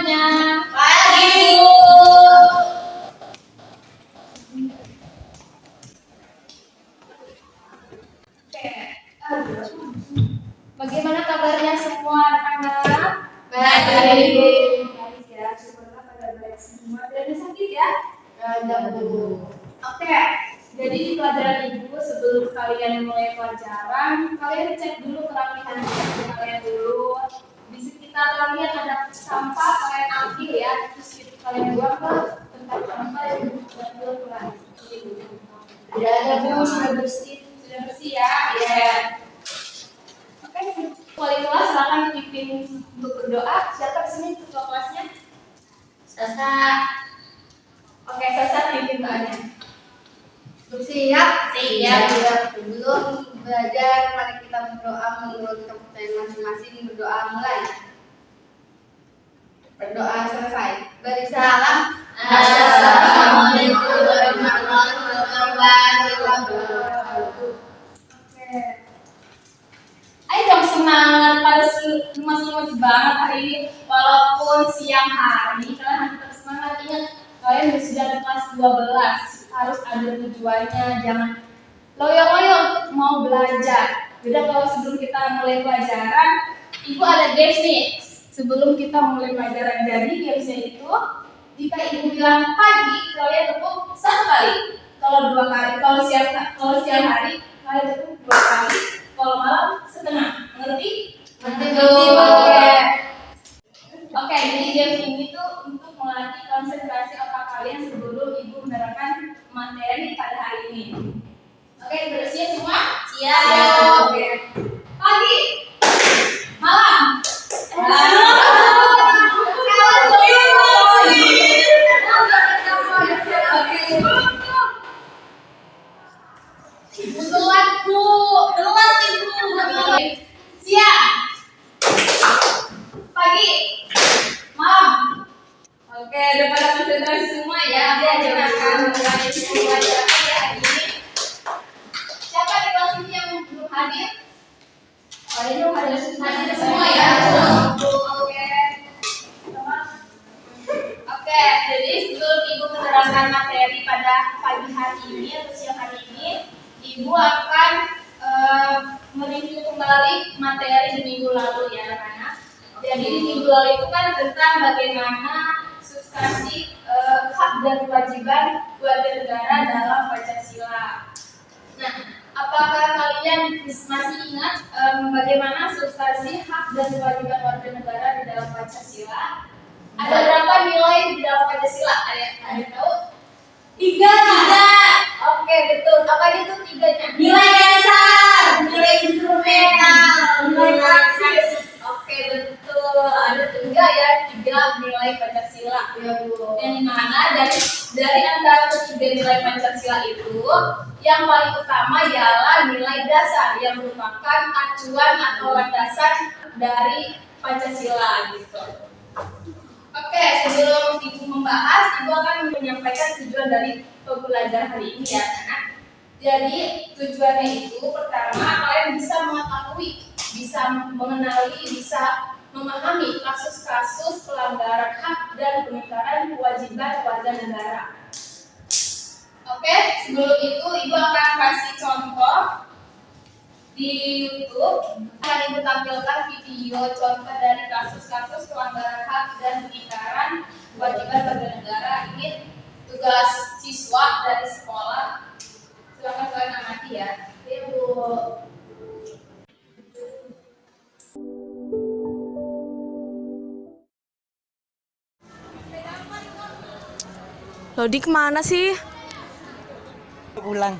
semuanya. Pagi, Bu. Bagaimana kabarnya semua anak-anak? Baik, Bu. Baik ya, syukurlah pada baik semua. Dan sakit ya? Ada, Bu. Oke, jadi di pelajaran Ibu sebelum kalian mulai pelajaran, kalian cek dulu kerapihan kalian dulu. Di sekitar kalian ada sampah, kalian ambil ya, terus kalian buang ke tempat sampah yang diambil pulang. Ada, Bu. Sudah bersih ya. Ya. Oke, wali kelas silakan pimpin untuk berdoa. Siapa di sini ketua kelasnya? Sasa. Oke, Sasa pimpin doanya. Siap. Sebelum belajar, mari kita berdoa menurut kepercayaan masing-masing. Berdoa mulai. Berdoa selesai. Beri salam. Assalamualaikum warahmatullahi wabarakatuh. Oke. Ayo dong semangat, pada lemas-lemas banget hari ini. Walaupun siang hari, kalian harus tetap semangat. Ingat, kalian sudah di kelas 12, harus ada tujuannya. Jangan loyo-loyo untuk mau belajar. Beda kalau sebelum kita mulai pelajaran, Ibu ada games nih. Sebelum kita mulai pelajaran, jadi gamesnya itu, jika Ibu bilang pagi, kalian tepuk 1 kali. Kalau 2 kali, kalau siang hari, kalian tepuk 2 kali. Kalau malam setengah, mengerti? Oke. Oke, jadi game ini tuh untuk melatih konsentrasi otak kalian sebelum Ibu menerangkan materi pada hari ini. Oke, bersiap semua? Siap. Oke. Pagi, malam. Siang, pagi, malam. Oke, udah pada konsentrasi semua ya. Kita akan mulai pelajaran ya hari ini. Siapa di kelas ini yang belum hadir? Oh, ini belum hadir semua ya. Oke. Oke, jadi sebelum Ibu menerangkan materi pada pagi hari ini atau siang hari ini, Ibu akan mereview kembali materi di minggu lalu ya anak-anak. Jadi di minggu lalu itu kan tentang bagaimana substansi hak dan kewajiban warga negara dalam Pancasila. Nah, apakah kalian masih ingat bagaimana substansi hak dan kewajiban warga negara di dalam Pancasila? Ada berapa nilai di dalam Pancasila? Ada tahu? 3. Oke, betul. Apa itu 3-nya? Nilai dasar, nilai instrumental, nilai praktis. Oke, betul. Ada 3 ya, 3 nilai Pancasila. Ya, Bu. Yang dimana dari antara ketiga nilai Pancasila itu, yang paling utama ialah nilai dasar yang merupakan acuan atau landasan dari Pancasila gitu. Oke, sebelum Ibu membahas, Ibu akan menyampaikan tujuan dari pembelajaran hari ini ya, anak. Jadi tujuannya itu pertama kalian bisa mengetahui, bisa mengenali, bisa memahami kasus-kasus pelanggaran hak dan pengingkaran kewajiban warga negara. Oke, sebelum itu Ibu akan kasih contoh di YouTube. Akan Ibu tampilkan video contoh dari kasus-kasus pelanggaran hak dan pengingkaran kewajiban warga negara. Ini tugas siswa dari sekolah. Silakan kalian amati ya. Ibu. Lodi kemana sih? Pulang.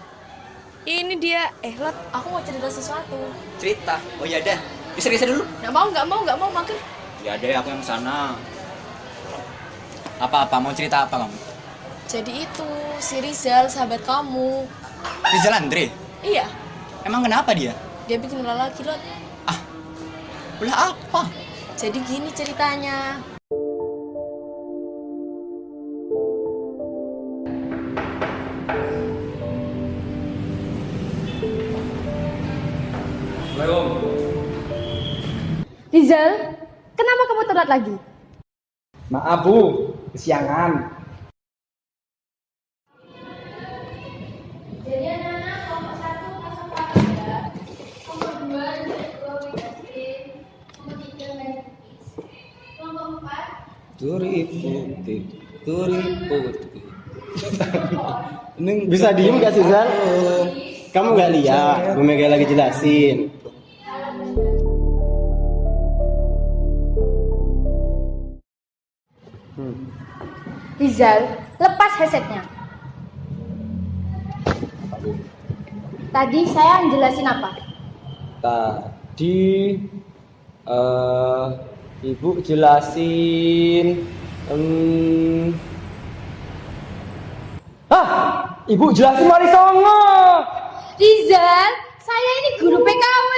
Ini dia. Lot, aku mau cerita sesuatu. Cerita. Oh iya dah. Bisa dulu. Nggak mau makan. Ya deh, aku yang sana. Apa mau cerita apa kamu? Jadi itu si Rizal sahabat kamu. Rizal Andre. Iya, Emang kenapa dia? dia bikin ulah lagi Lot. Ulah apa? Jadi gini ceritanya. Rizal, kenapa kamu telat lagi? Maaf Bu, kesiangan. Jadi anak-anak kelompok 1 masuk pada, kelompok 2 dua Wigastin, kelompok 3 main cookies, kelompok 4 Turi putih, turi putih. Bisa diem gak sih Zal? Kamu gak lihat, Bu Mega lagi jelasin. Rizal, lepas headsetnya. Tadi saya jelasin apa? Tadi Ibu jelasin Ibu jelasin Wali Songo. Rizal, saya ini guru PKW.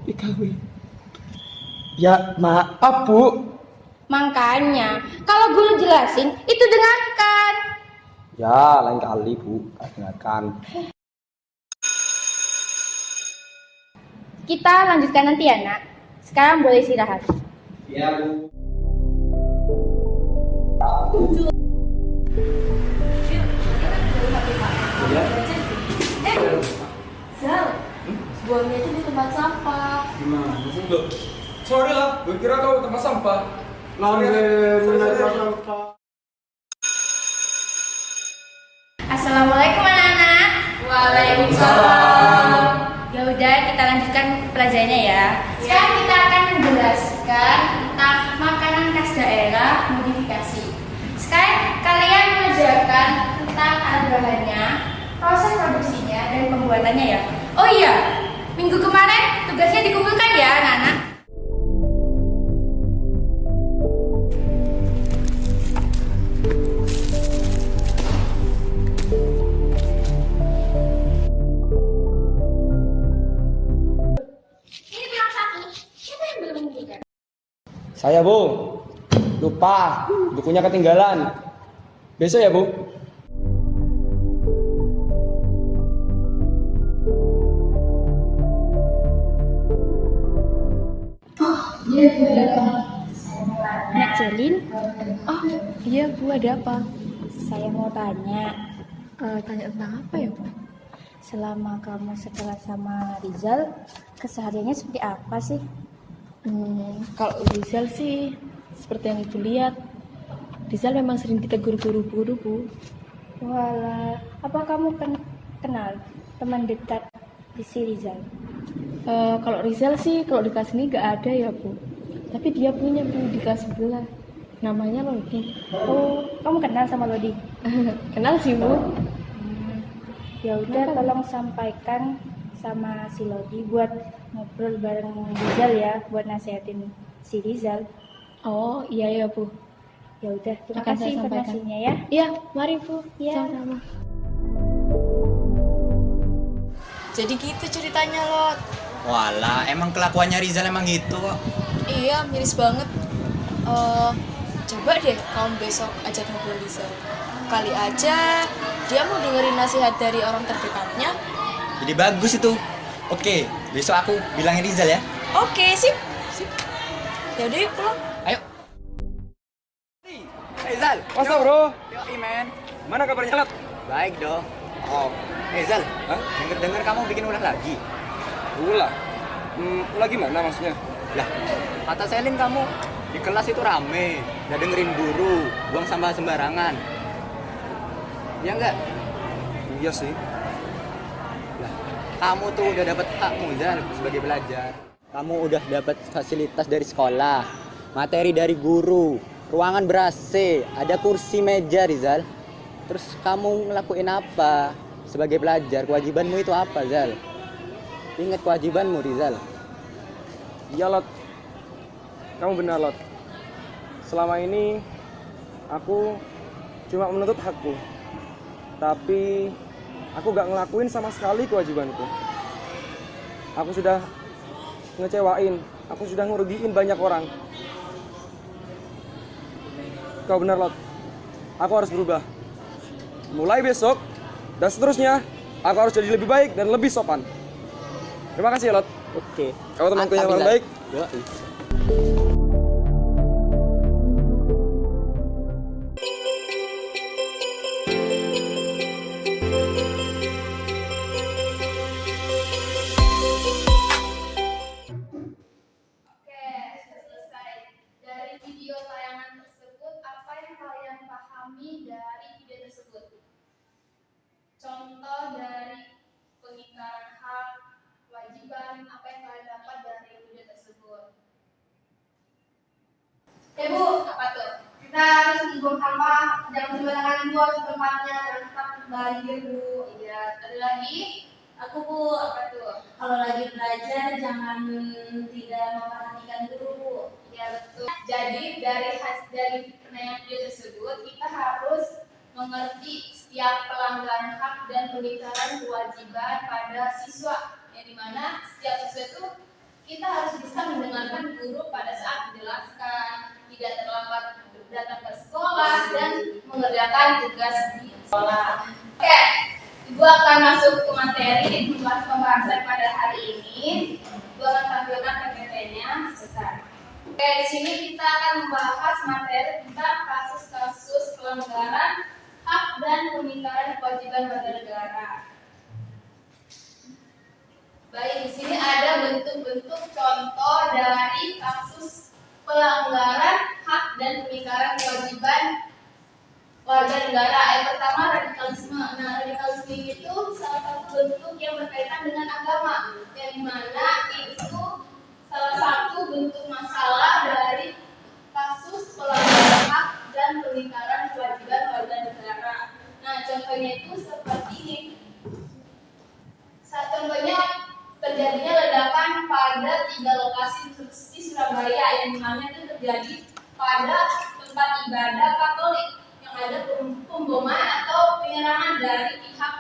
PKW. Ya maaf Bu. Makanya, kalau guru jelasin, itu dengarkan. Ya lain kali Bu, dengarkan. Kita lanjutkan nanti ya nak. Sekarang boleh istirahat. Iya Bu. Zal, buangnya itu di tempat sampah. Gimana sih? Sorry lah, gue kira kau tempat sampah. Assalamualaikum anak-anak. Waalaikumsalam. Ya udah, kita lanjutkan pelajarannya ya. Sekarang kita akan menjelaskan tentang makanan khas daerah modifikasi. Sekarang kalian mengerjakan tentang alat bahannya, proses produksinya dan pembuatannya ya. Oh iya, minggu kemarin tugasnya dikumpulkan ya anak-anak. Ini bilang satu, siapa yang belum mengumpulkan? Saya Bu, lupa bukunya ketinggalan. Besok ya Bu. Nak Celin, Oh, iya Bu, ada apa? saya mau tanya, Tanya tentang apa ya Bu? selama kamu sekelas sama Rizal, kesehariannya seperti apa sih? Kalau Rizal sih, seperti yang Ibu lihat, Rizal memang sering ditegur guru-guru Bu. Walah, apa kamu kenal teman dekat di si Rizal? Kalau Rizal sih, kalau di kelas ini nggak ada ya Bu. Tapi dia punya Bu di kelas sebelah. Namanya Lodi. Oh, kamu kenal sama Lodi? Kenal sih Bu. Ya udah, Kenapa? tolong sampaikan sama si Lodi buat ngobrol bareng Rizal ya, buat nasehatin si Rizal. Oh iya ya Bu. Ya udah, terima Akan kasih saya sampaikan. informasinya ya. Iya, mari Bu. Iya. Sama-sama. Jadi gitu ceritanya Lot. Walah, emang kelakuannya Rizal emang gitu kok. Iya, miris banget. Coba deh kamu besok ajak ngobrol Rizal. Kali aja dia mau dengerin nasihat dari orang terdekatnya. Jadi bagus itu. Oke, besok aku bilangin Rizal ya. Oke, sip. Ya udah yuk pulang. Ayo. Rizal. Masa Bro? Yo, Imen. Mana kabarnya Lat? Baik dong. Oh, Rizal. Hah? Dengar kamu bikin ulah lagi. Ulah. Ulah gimana maksudnya? Lah, kata Selin kamu di kelas itu rame, gak dengerin guru, buang sampah sembarangan. Ya enggak? Iya sih. Lah, kamu tuh udah dapat hakmu Zal sebagai pelajar. Kamu udah dapat fasilitas dari sekolah, materi dari guru, ruangan ber-AC, ada kursi meja Rizal. Terus kamu ngelakuin apa sebagai pelajar? Kewajibanmu itu apa Zal? Ingat kewajibanmu Rizal. Iya Lot. Kamu benar Lot. Selama ini aku cuma menuntut hakku. Tapi aku gak ngelakuin sama sekali kewajibanku. Aku sudah ngecewain, aku sudah ngerugiin banyak orang. Kau benar Lot. Aku harus berubah. Mulai besok dan seterusnya, aku harus jadi lebih baik dan lebih sopan. Terima kasih ya Lot. Oke. Kau temanku yang Mantap, paling Rizal. baik. Yoi. Jangan sembarangan buat tempatnya, jangan tetap banjir Bu. Iya, ada lagi? Aku Bu, Apa tuh? kalau lagi belajar jangan tidak memperhatikan guru Bu. Ya betul. Jadi dari penilaian video tersebut kita harus mengerti setiap pelanggaran hak dan pengingkaran kewajiban pada siswa, yang dimana setiap siswa itu kita harus bisa mendengarkan guru pada saat menjelaskan, tidak terlambat datang ke sekolah dan mengerjakan tugas di sekolah. Oke, Ibu akan masuk ke materi pembahasan pada hari ini. Ibu akan tampilkan PPT-nya sebentar. Oke, di sini kita akan membahas materi tentang kasus-kasus pelanggaran hak dan pengingkaran kewajiban warga negara. Baik, di sini ada bentuk-bentuk contoh dari kasus pelanggaran hak dan pengingkaran kewajiban warga negara. Yang pertama, radikalisme. Nah, radikalisme itu salah satu bentuk yang berkaitan dengan agama, yang dimana itu salah satu bentuk masalah dari kasus pelanggaran hak dan pengingkaran kewajiban warga negara. Nah, contohnya itu seperti ini. Contohnya terjadinya ledakan pada 3 lokasi di Surabaya, yang dimana itu terjadi pada tempat ibadah Katolik yang ada pemboman atau penyerangan dari pihak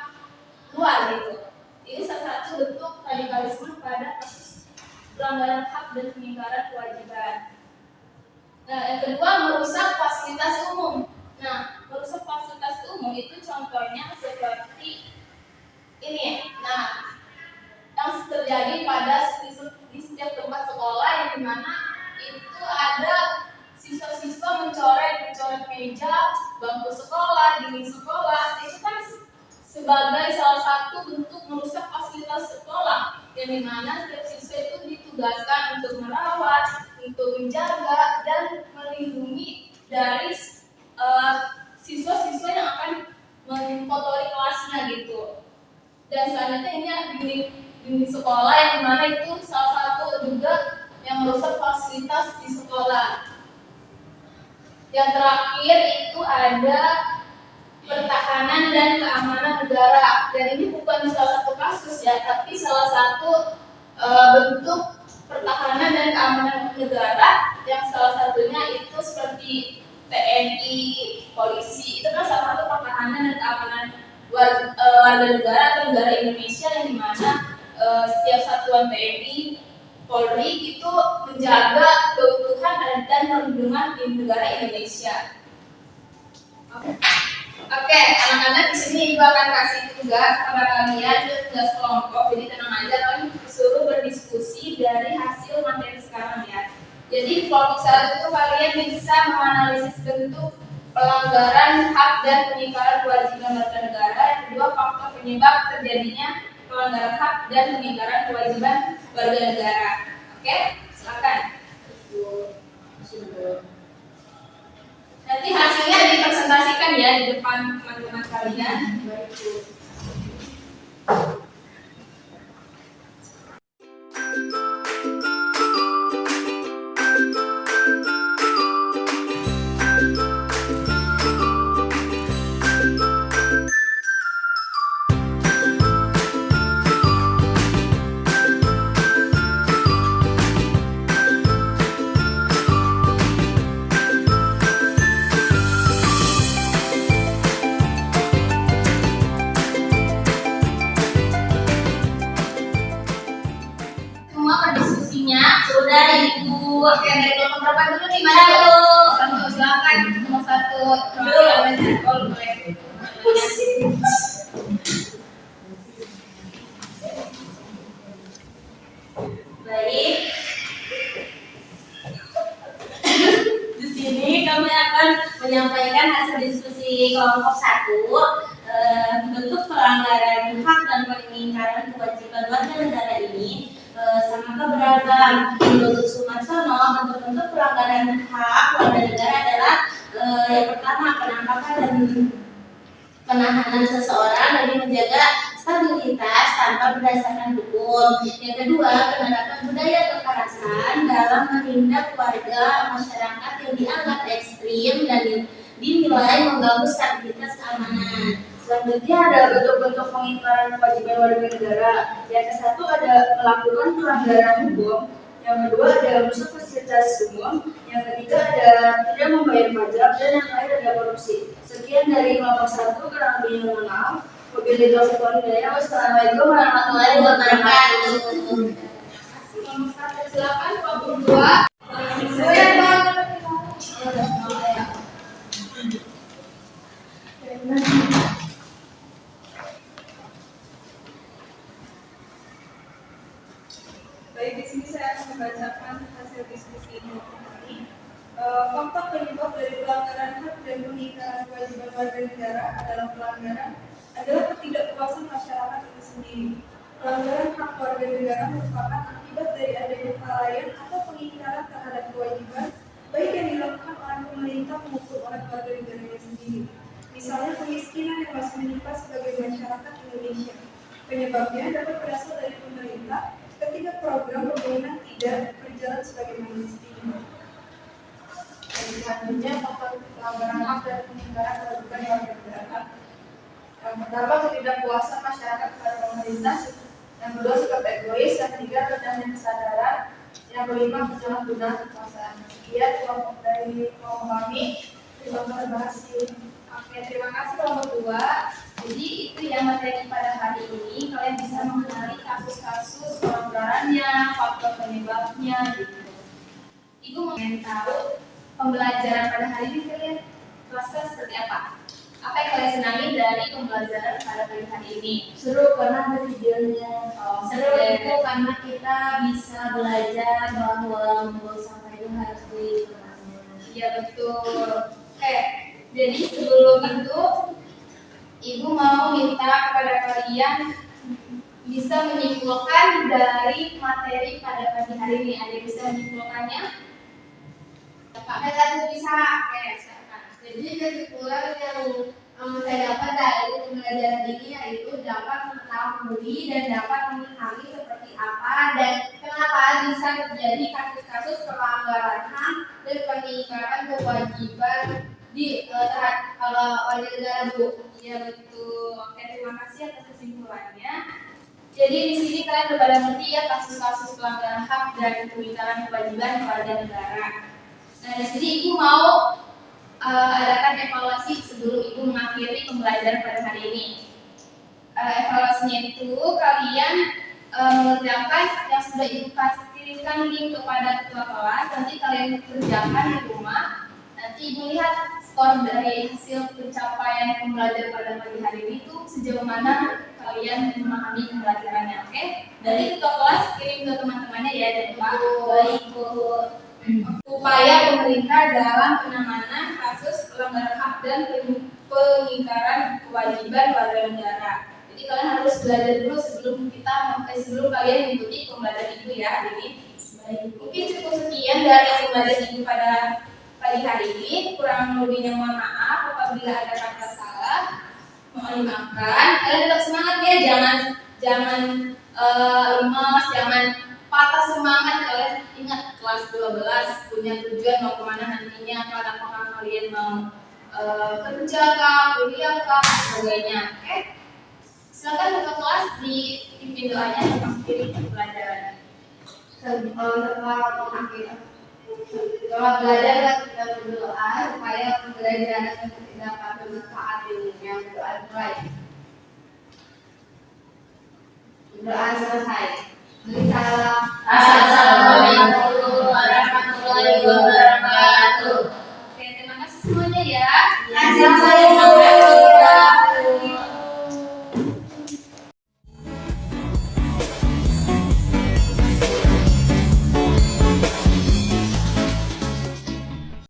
luar gitu. Ini salah satu bentuk radikalisme pada kasus pelanggaran hak dan pengingkaran kewajiban. Nah, yang kedua, merusak fasilitas umum. Nah, merusak fasilitas umum itu contohnya seperti ini. Nah, yang terjadi pada di setiap tempat sekolah, yang dimana itu ada siswa-siswa mencoret meja, bangku sekolah, dinding sekolah. Itu kan sebagai salah satu bentuk merusak fasilitas sekolah, yang dimana setiap siswa itu ditugaskan untuk merawat, untuk menjaga dan melindungi dari siswa-siswa yang akan mengotori kelasnya gitu. Dan selanjutnya ini di sekolah, yang dimana itu salah satu juga yang merusak fasilitas di sekolah. Yang terakhir itu ada pertahanan dan keamanan negara. Dan ini bukan salah satu kasus ya, tapi salah satu bentuk pertahanan dan keamanan negara, yang salah satunya itu seperti TNI, polisi. Itu kan salah satu pertahanan dan keamanan warga negara atau negara Indonesia, yang dimana setiap satuan TNI, Polri itu menjaga keutuhan dan perlindungan di negara Indonesia. Oke, anak-anak, di sini Ibu akan kasih tugas kepada kalian, tugas kelompok. Jadi tenang aja, kalian disuruh berdiskusi dari hasil materi sekarang ya. Jadi kelompok 1 itu kalian bisa menganalisis bentuk pelanggaran hak dan pengingkaran kewajiban warga negara. Yang kedua, faktor penyebab terjadinya pelanggaran hak dan pengingkaran kewajiban warga negara. Oke, silakan. Nanti hasilnya dipresentasikan ya di depan teman-teman kalian. Sudah Ibu. Oke, dari kelompok berapa dulu nih? Mana dulu? Satu, silakan. Nomor 1. Baik. Di sini kami akan menyampaikan hasil diskusi kelompok 1. Bentuk pelanggaran hak dan pengingkaran kewajiban warga negara ini sangat beragam. Menurut Sumarsono, bentuk-bentuk pelanggaran hak warga negara adalah yang pertama, penangkapan dan penahanan seseorang demi menjaga stabilitas tanpa berdasarkan hukum. Yang kedua, penerapan budaya kekerasan dalam menindak warga masyarakat yang dianggap ekstrim dan dinilai mengganggu stabilitas keamanan. Selanjutnya ada bentuk-bentuk pengingkaran kewajiban warga negara. Yang ke-1 ada melakukan pelanggaran hukum. Yang kedua ada merusak fasilitas umum. Yang ketiga ada tidak membayar pajak, dan yang terakhir ada korupsi. Sekian dari kelompok 1, kurang lebihnya mohon maaf. Wabillahi taufiq wal hidayah. Wassalamualaikum warahmatullahi wabarakatuh. Silakan kelompok 2. Baik, di sini saya akan membacakan hasil diskusi ini. Faktor penyebab dari pelanggaran hak dan pengingkaran kewajiban warga negara adalah ketidakpuasan masyarakat itu sendiri. Pelanggaran hak warga negara merupakan akibat dari adanya kelalaian atau pengingkaran terhadap kewajiban, baik yang dilakukan oleh pemerintah maupun oleh warga negaranya sendiri. Misalnya kemiskinan yang masih menimpa sebagai masyarakat Indonesia. Penyebabnya dapat berasal dari pemerintah ketika program pembangunan tidak berjalan sebagaimana mestinya. Selanjutnya, faktor pelanggaran hak dan pengingkaran kewajiban warga negara. Yang pertama, ketidakpuasan masyarakat kepada pemerintah. Yang kedua, sikap egois. Yang ketiga, rendahnya kesadaran. Yang kelima, penyalahgunaan kekuasaan. Sekian kelompok dari kelompok kami. Terima kasih. Oke, terima kasih kelompok 2. Jadi itu ya materi pada hari ini. Kalian bisa mengenali kasus-kasus pelanggarannya, faktor penyebabnya gitu. Ibu mau tahu pembelajaran pada hari ini kalian terasa seperti apa? Apa yang kalian senangi dari pembelajaran pada hari ini? Seru karena ada videonya. Seru itu karena kita bisa belajar bahwa membuang sampah itu harus dikurangin. Iya betul. Oke, jadi sebelum itu Ibu mau minta kepada kalian bisa menyimpulkan dari materi pada pagi hari ini. Ada yang bisa menyimpulkannya? Ada satu bisa. Oke, silakan. Jadi kesimpulan yang saya dapat dari pembelajaran ini yaitu dapat mengetahui dan dapat memahami seperti apa dan kenapa bisa terjadi kasus-kasus pelanggaran HAM dan pengingkaran kewajiban di terhadap warga negara, Bu. Iya betul. Oke, terima kasih atas kesimpulannya. Jadi di sini kalian udah pada ngerti ya kasus-kasus pelanggaran hak dan pengingkaran kewajiban warga negara. Nah, di sini Ibu mau adakan evaluasi sebelum Ibu mengakhiri pembelajaran pada hari ini. Evaluasinya itu kalian mengerjakan yang sudah Ibu kasihkan link kepada ketua kelas. Nanti kalian kerjakan di rumah. Nanti Ibu lihat skor dari hasil pencapaian pembelajaran pada pagi hari ini itu sejauh mana kalian memahami pembelajarannya, oke? Dari ketua kelas kirim ke teman-temannya ya, dan Pak. Baik, Bu. Upaya pemerintah dalam penanganan kasus pelanggaran hak dan pengingkaran kewajiban warga negara. Jadi kalian harus belajar dulu sebelum kalian mengikuti pembelajaran Ibu ya hari ini. Baik, mungkin cukup sekian dari pembelajaran Ibu pada pagi hari ini. Kurang lebihnya mohon maaf apabila ada kata salah. Mohon dimaafkan. Kalian tetap semangat ya, jangan lemas, jangan patah semangat. Kalian ingat kelas 12 punya tujuan mau kemana nantinya. Apakah kalian mau kerja kah, kuliah kah, sebagainya. Oke? Silakan ke kelas dipimpin doanya dan mengakhiri pembelajaran. Setelah belajar kita berdoa supaya pembelajaran itu dapat bermanfaat ilmunya. Berdoa mulai. Doa selesai. Assalamualaikum warahmatullahi wabarakatuh. Oke, terima kasih semuanya ya. Assalamualaikum warahmatullahi wabarakatuh.